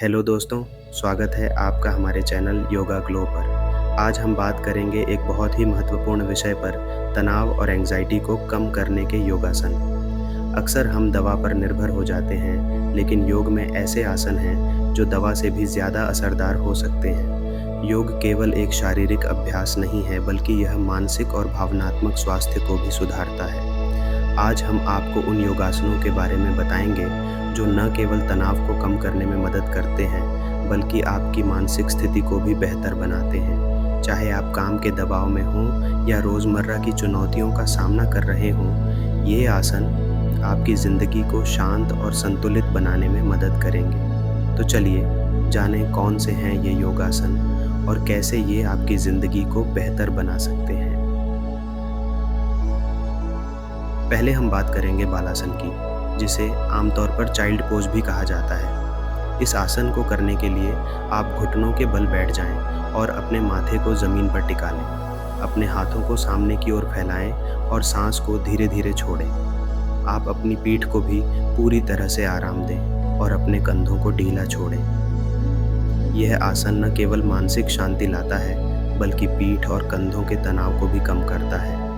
Hello दोस्तों, स्वागत है आपका हमारे चैनल योगा ग्लो पर। आज हम बात करेंगे एक बहुत ही महत्वपूर्ण विषय पर, तनाव और एंग्जाइटी को कम करने के योगासन। अक्सर हम दवा पर निर्भर हो जाते हैं, लेकिन योग में ऐसे आसन हैं जो दवा से भी ज़्यादा असरदार हो सकते हैं। योग केवल एक शारीरिक अभ्यास नहीं है, बल्कि यह मानसिक और भावनात्मक स्वास्थ्य को भी सुधारता है। आज हम आपको उन योगासनों के बारे में बताएंगे जो न केवल तनाव को कम करने में मदद करते हैं, बल्कि आपकी मानसिक स्थिति को भी बेहतर बनाते हैं। चाहे आप काम के दबाव में हों या रोज़मर्रा की चुनौतियों का सामना कर रहे हों, ये आसन आपकी ज़िंदगी को शांत और संतुलित बनाने में मदद करेंगे। तो चलिए जानें कौन से हैं ये योगासन और कैसे ये आपकी ज़िंदगी को बेहतर बना सकते हैं। पहले हम बात करेंगे बालासन की, जिसे आमतौर पर चाइल्ड पोज भी कहा जाता है। इस आसन को करने के लिए आप घुटनों के बल बैठ जाएं और अपने माथे को ज़मीन पर टिका लें। अपने हाथों को सामने की ओर फैलाएं और सांस को धीरे धीरे छोड़ें। आप अपनी पीठ को भी पूरी तरह से आराम दें और अपने कंधों को ढीला छोड़ें। यह आसन न केवल मानसिक शांति लाता है, बल्कि पीठ और कंधों के तनाव को भी कम करता है।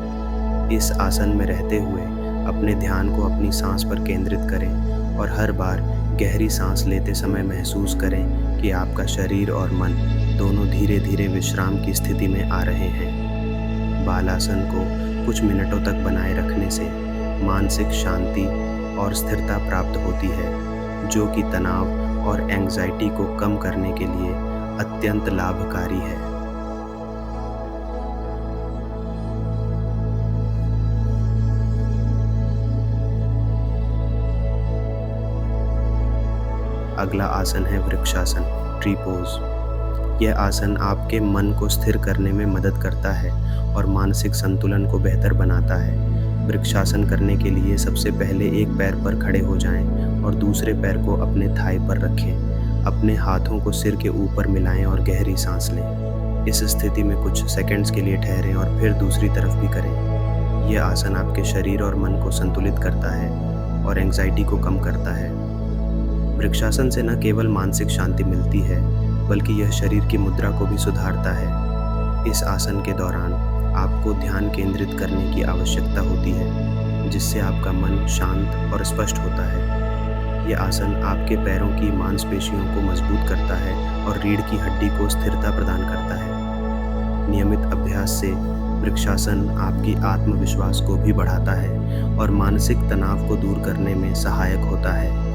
इस आसन में रहते हुए अपने ध्यान को अपनी सांस पर केंद्रित करें और हर बार गहरी सांस लेते समय महसूस करें कि आपका शरीर और मन दोनों धीरे धीरे विश्राम की स्थिति में आ रहे हैं। बालासन को कुछ मिनटों तक बनाए रखने से मानसिक शांति और स्थिरता प्राप्त होती है, जो कि तनाव और एंग्जाइटी को कम करने के लिए अत्यंत लाभकारी है। अगला आसन है वृक्षासन, ट्री पोज। यह आसन आपके मन को स्थिर करने में मदद करता है और मानसिक संतुलन को बेहतर बनाता है। वृक्षासन करने के लिए सबसे पहले एक पैर पर खड़े हो जाएं और दूसरे पैर को अपने थाई पर रखें। अपने हाथों को सिर के ऊपर मिलाएं और गहरी सांस लें। इस स्थिति में कुछ सेकंड्स के लिए ठहरें और फिर दूसरी तरफ भी करें। यह आसन आपके शरीर और मन को संतुलित करता है और एंग्जाइटी को कम करता है। वृक्षासन से न केवल मानसिक शांति मिलती है, बल्कि यह शरीर की मुद्रा को भी सुधारता है। इस आसन के दौरान आपको ध्यान केंद्रित करने की आवश्यकता होती है, जिससे आपका मन शांत और स्पष्ट होता है। यह आसन आपके पैरों की मांसपेशियों को मजबूत करता है और रीढ़ की हड्डी को स्थिरता प्रदान करता है। नियमित अभ्यास से वृक्षासन आपकी आत्मविश्वास को भी बढ़ाता है और मानसिक तनाव को दूर करने में सहायक होता है।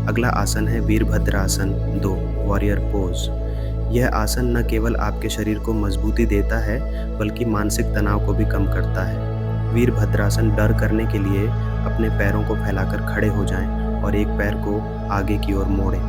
अगला आसन है वीरभद्रासन 2, वॉरियर पोज। यह आसन न केवल आपके शरीर को मजबूती देता है, बल्कि मानसिक तनाव को भी कम करता है। वीरभद्रासन डर करने के लिए अपने पैरों को फैलाकर खड़े हो जाएं और एक पैर को आगे की ओर मोड़ें।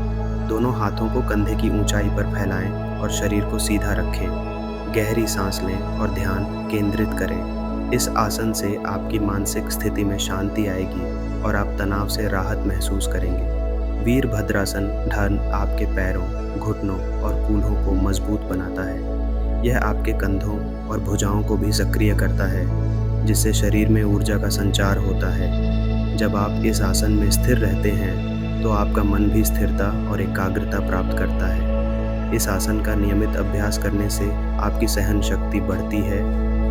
दोनों हाथों को कंधे की ऊंचाई पर फैलाएं और शरीर को सीधा रखें। गहरी सांस लें और ध्यान केंद्रित करें। इस आसन से आपकी मानसिक स्थिति में शांति आएगी और आप तनाव से राहत महसूस करेंगे। वीरभद्रासन ध्यान आपके पैरों, घुटनों और कूल्हों को मजबूत बनाता है। यह आपके कंधों और भुजाओं को भी सक्रिय करता है, जिससे शरीर में ऊर्जा का संचार होता है। जब आप इस आसन में स्थिर रहते हैं, तो आपका मन भी स्थिरता और एकाग्रता प्राप्त करता है। इस आसन का नियमित अभ्यास करने से आपकी सहन शक्ति बढ़ती है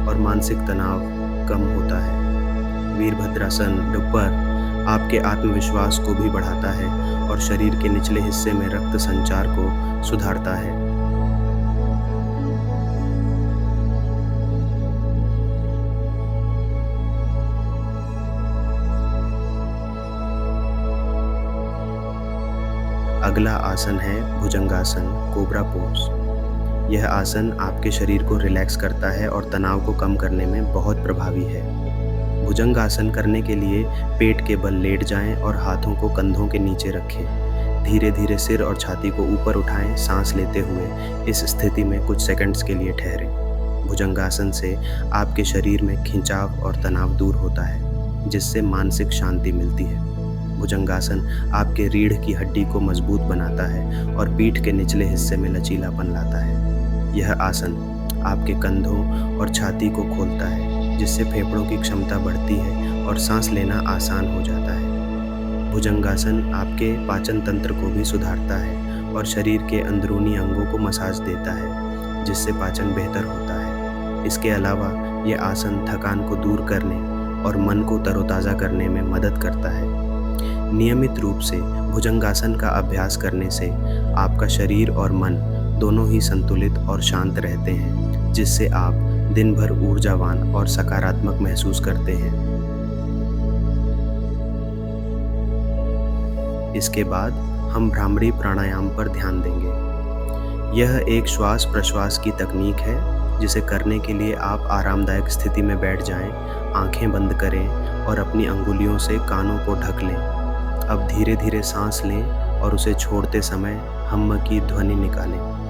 और मानसिक तनाव कम होता है। वीरभद्रासन ऊपर आपके आत्मविश्वास को भी बढ़ाता है और शरीर के निचले हिस्से में रक्त संचार को सुधारता है। अगला आसन है भुजंगासन, कोबरा पोज। यह आसन आपके शरीर को रिलैक्स करता है और तनाव को कम करने में बहुत प्रभावी है। भुजंगासन करने के लिए पेट के बल लेट जाएं और हाथों को कंधों के नीचे रखें। धीरे धीरे सिर और छाती को ऊपर उठाएं, सांस लेते हुए इस स्थिति में कुछ सेकंड्स के लिए ठहरें। भुजंगासन से आपके शरीर में खिंचाव और तनाव दूर होता है, जिससे मानसिक शांति मिलती है। भुजंगासन आपके रीढ़ की हड्डी को मजबूत बनाता है और पीठ के निचले हिस्से में लचीलापन लाता है। यह आसन आपके कंधों और छाती को खोलता है, जिससे फेफड़ों की क्षमता बढ़ती है और सांस लेना आसान हो जाता है। भुजंगासन आपके पाचन तंत्र को भी सुधारता है और शरीर के अंदरूनी अंगों को मसाज देता है, जिससे पाचन बेहतर होता है। इसके अलावा ये आसन थकान को दूर करने और मन को तरोताज़ा करने में मदद करता है। नियमित रूप से भुजंगासन का अभ्यास करने से आपका शरीर और मन दोनों ही संतुलित और शांत रहते हैं, जिससे आप दिन भर ऊर्जावान और सकारात्मक महसूस करते हैं। इसके बाद हम भ्रामरी प्राणायाम पर ध्यान देंगे। यह एक श्वास प्रश्वास की तकनीक है, जिसे करने के लिए आप आरामदायक स्थिति में बैठ जाएं, आंखें बंद करें और अपनी अंगुलियों से कानों को ढक लें। अब धीरे धीरे सांस लें और उसे छोड़ते समय हम्म की ध्वनि निकालें।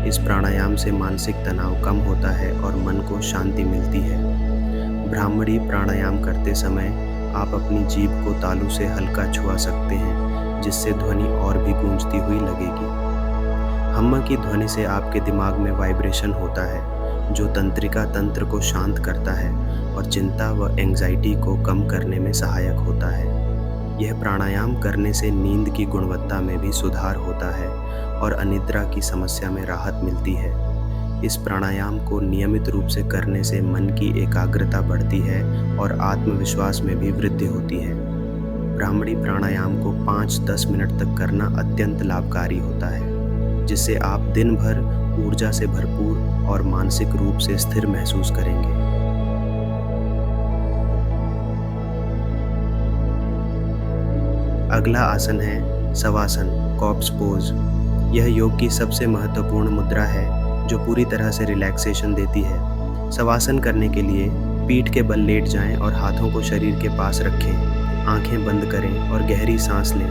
इस प्राणायाम से मानसिक तनाव कम होता है और मन को शांति मिलती है। भ्रामरी प्राणायाम करते समय आप अपनी जीभ को तालू से हल्का छुआ सकते हैं, जिससे ध्वनि और भी गूंजती हुई लगेगी। हम्म की ध्वनि से आपके दिमाग में वाइब्रेशन होता है, जो तंत्रिका तंत्र को शांत करता है और चिंता व एंग्जाइटी को कम करने में सहायक होता है। यह प्राणायाम करने से नींद की गुणवत्ता में भी सुधार होता है और अनिद्रा की समस्या में राहत मिलती है। इस प्राणायाम को नियमित रूप से करने से मन की एकाग्रता बढ़ती है और आत्मविश्वास में भी वृद्धि होती है। भ्रामरी प्राणायाम को 5-10 मिनट तक करना अत्यंत लाभकारी होता है, जिससे आप दिन भर ऊर्जा से भरपूर और मानसिक रूप से स्थिर महसूस करेंगे। अगला आसन है शवासन, कॉर्प्स पोज। यह योग की सबसे महत्वपूर्ण मुद्रा है, जो पूरी तरह से रिलैक्सेशन देती है। शवासन करने के लिए पीठ के बल लेट जाएं और हाथों को शरीर के पास रखें। आंखें बंद करें और गहरी सांस लें।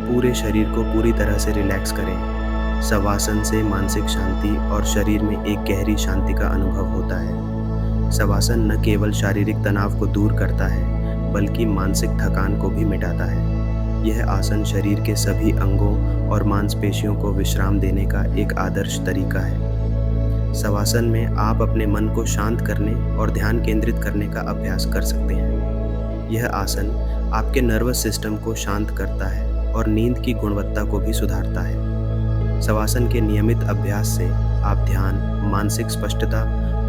पूरे शरीर को पूरी तरह से रिलैक्स करें। शवासन से मानसिक शांति और शरीर में एक गहरी शांति का अनुभव होता है। शवासन न केवल शारीरिक तनाव को दूर करता है, बल्कि मानसिक थकान को भी मिटाता है। यह आसन शरीर के सभी अंगों और मांसपेशियों को विश्राम देने का एक आदर्श तरीका है। शवासन में आप अपने मन को शांत करने और ध्यान केंद्रित करने का अभ्यास कर सकते हैं। यह आसन आपके नर्वस सिस्टम को शांत करता है और नींद की गुणवत्ता को भी सुधारता है। शवासन के नियमित अभ्यास से आप ध्यान, मानसिक स्पष्टता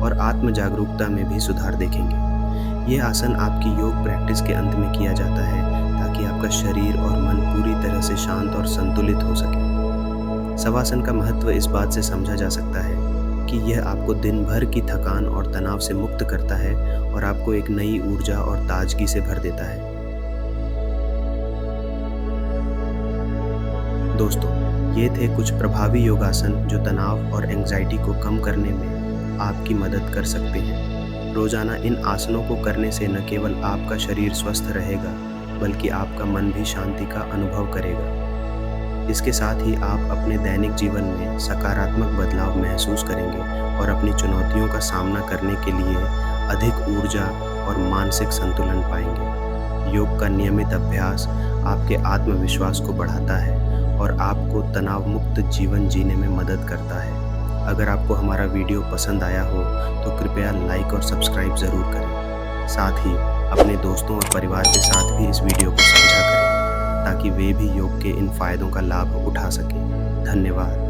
और आत्म जागरूकता में भी सुधार देखेंगे। ये आसन आपकी योग प्रैक्टिस के अंत में किया जाता है, ताकि आपका शरीर और मन पूरी तरह से शांत और संतुलित हो सके। शवासन का महत्व इस बात से समझा जा सकता है कि यह आपको दिन भर की थकान और तनाव से मुक्त करता है और आपको एक नई ऊर्जा और ताजगी से भर देता है। दोस्तों, ये थे कुछ प्रभावी योगासन जो तनाव और एंग्जाइटी को कम करने में आपकी मदद कर सकते हैं। रोजाना इन आसनों को करने से न केवल आपका शरीर स्वस्थ रहेगा, बल्कि आपका मन भी शांति का अनुभव करेगा। इसके साथ ही आप अपने दैनिक जीवन में सकारात्मक बदलाव महसूस करेंगे और अपनी चुनौतियों का सामना करने के लिए अधिक ऊर्जा और मानसिक संतुलन पाएंगे। योग का नियमित अभ्यास आपके आत्मविश्वास को बढ़ाता है और आपको तनाव मुक्त जीवन जीने में मदद करता है। अगर आपको हमारा वीडियो पसंद आया हो तो कृपया लाइक और सब्सक्राइब ज़रूर करें। साथ ही अपने दोस्तों और परिवार के साथ भी इस वीडियो को साझा करें, ताकि वे भी योग के इन फायदों का लाभ उठा सकें। धन्यवाद।